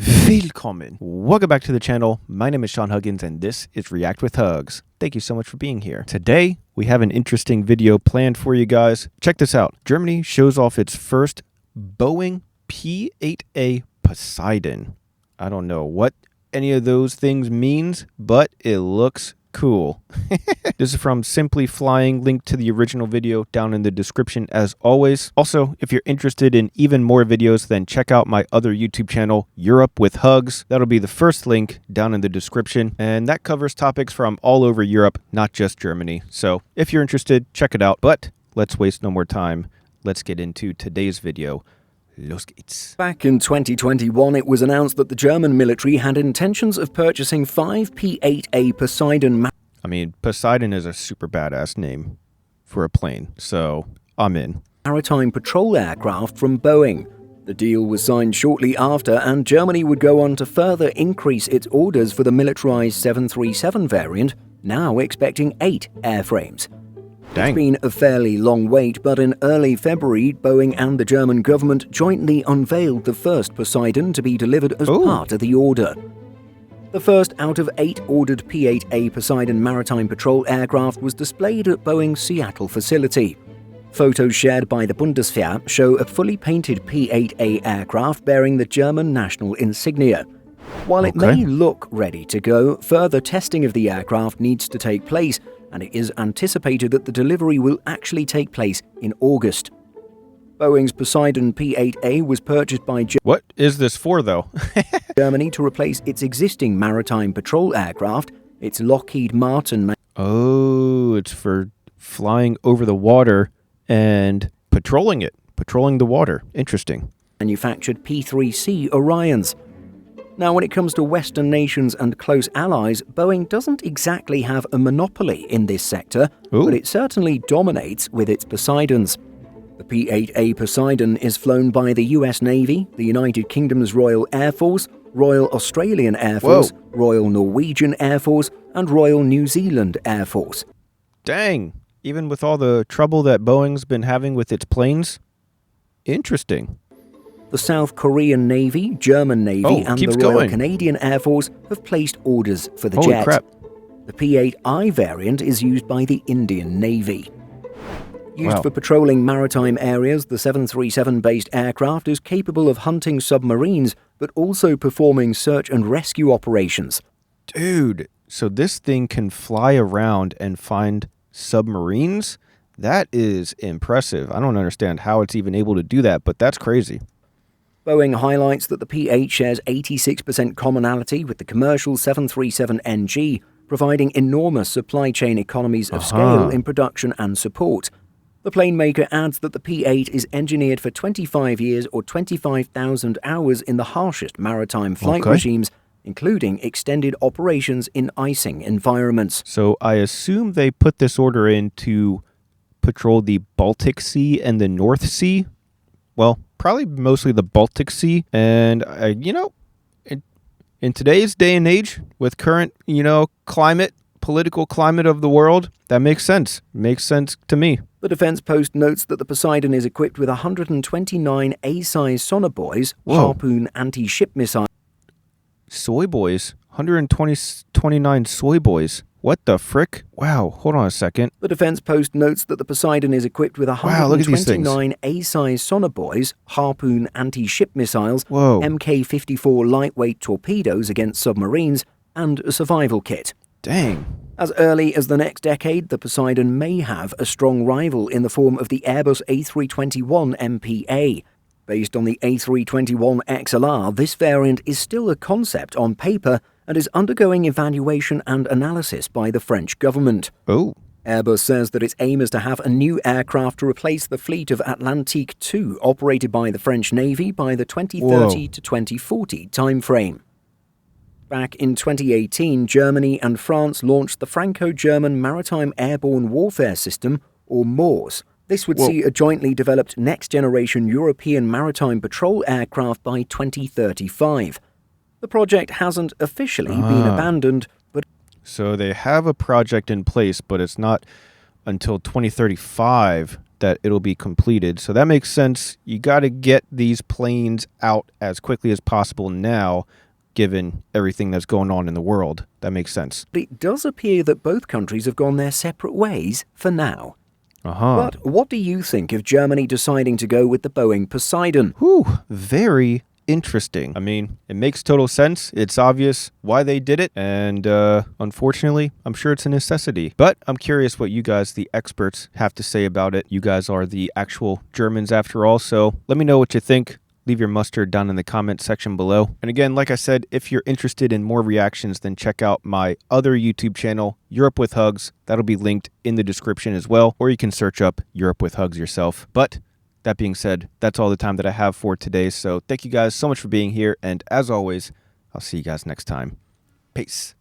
Willkommen. Welcome back to the channel. My name is Sean Huggins and this is React with Hugs. Thank you so much for being here. Today, we have an interesting video planned for you guys. Check this out. Germany shows off its first Boeing P-8A Poseidon. I don't know what any of those things means, but it looks cool. This is from Simply Flying, link to the original video down in the description as always. Also, if you're interested in even more videos, then check out my other YouTube channel, Europe with Hugs. That'll be the first link down in the description, and that covers topics from all over Europe, not just Germany. So if you're interested, check it out. But let's waste no more time. Let's get into today's video. Los geht's. Back in 2021, it was announced that the German military had intentions of purchasing 5 P-8A Poseidon. I mean, Poseidon is a super badass name for a plane, so I'm in. Maritime patrol aircraft from Boeing. The deal was signed shortly after, and Germany would go on to further increase its orders for the militarized 737 variant, now expecting 8 airframes. Dang. It's been a fairly long wait, but in early February, Boeing and the German government jointly unveiled the first Poseidon to be delivered as part of the order. The first out of 8 ordered P-8A Poseidon maritime patrol aircraft was displayed at Boeing's Seattle facility. Photos shared by the Bundeswehr show a fully painted P-8A aircraft bearing the German national insignia. While it may look ready to go, further testing of the aircraft needs to take place, and it is anticipated that the delivery will actually take place in August. Boeing's Poseidon P-8A was purchased by What is this for, though? Germany to replace its existing maritime patrol aircraft, its Lockheed Martin. Oh, it's for flying over the water and patrolling the water. Interesting. Manufactured P-3C Orions. Now, when it comes to Western nations and close allies, Boeing doesn't exactly have a monopoly in this sector, but it certainly dominates with its Poseidons. The P-8A Poseidon is flown by the US Navy, the United Kingdom's Royal Air Force, Royal Australian Air Force, Royal Norwegian Air Force, and Royal New Zealand Air Force. Dang, even with all the trouble that Boeing's been having with its planes? Interesting. The South Korean Navy, German Navy, and the Royal Canadian Air Force have placed orders for the jet. Crap. The P-8I variant is used by the Indian Navy. Used for patrolling maritime areas, the 737-based aircraft is capable of hunting submarines, but also performing search and rescue operations. Dude, so this thing can fly around and find submarines? That is impressive. I don't understand how it's even able to do that, but that's crazy. Boeing highlights that the P-8 shares 86% commonality with the commercial 737NG, providing enormous supply chain economies of scale in production and support. The plane maker adds that the P-8 is engineered for 25 years or 25,000 hours in the harshest maritime flight regimes, including extended operations in icing environments. So I assume they put this order in to patrol the Baltic Sea and the North Sea? Well, probably mostly the Baltic Sea. And, in today's day and age, with current, political climate of the world, that makes sense. Makes sense to me. The Defense Post notes that the Poseidon is equipped with 129 A-size sonobuoys, Harpoon anti-ship missiles. Soy boys? 129 soy boys? What the frick? Wow, hold on a second. The Defense Post notes that the Poseidon is equipped with 129 A-size sonobuoys, Harpoon anti-ship missiles, Mk-54 lightweight torpedoes against submarines, and a survival kit. Dang. As early as the next decade, the Poseidon may have a strong rival in the form of the Airbus A321 MPA. Based on the A321 XLR, this variant is still a concept on paper and is undergoing evaluation and analysis by the French government. Airbus says that its aim is to have a new aircraft to replace the fleet of Atlantique II operated by the French Navy by the 2030 to 2040 timeframe. Back in 2018, Germany and France launched the Franco-German Maritime Airborne Warfare System, or MAWS. This would see a jointly developed next-generation European maritime patrol aircraft by 2035. The project hasn't officially been abandoned, but... So they have a project in place, but it's not until 2035 that it'll be completed. So that makes sense. You got to get these planes out as quickly as possible now, given everything that's going on in the world. That makes sense. It does appear that both countries have gone their separate ways for now. Uh-huh. But what do you think of Germany deciding to go with the Boeing Poseidon? Whew, very interesting. I mean, it makes total sense. It's obvious why they did it, and unfortunately, I'm sure it's a necessity. But I'm curious what you guys, the experts, have to say about it. You guys are the actual Germans after all, so let me know what you think. Leave your mustard down in the comment section below. And again, like I said, if you're interested in more reactions, then check out my other YouTube channel, Europe with Hugs. That'll be linked in the description as well, or you can search up Europe with Hugs yourself. But that being said, that's all the time that I have for today. So thank you guys so much for being here. And as always, I'll see you guys next time. Peace.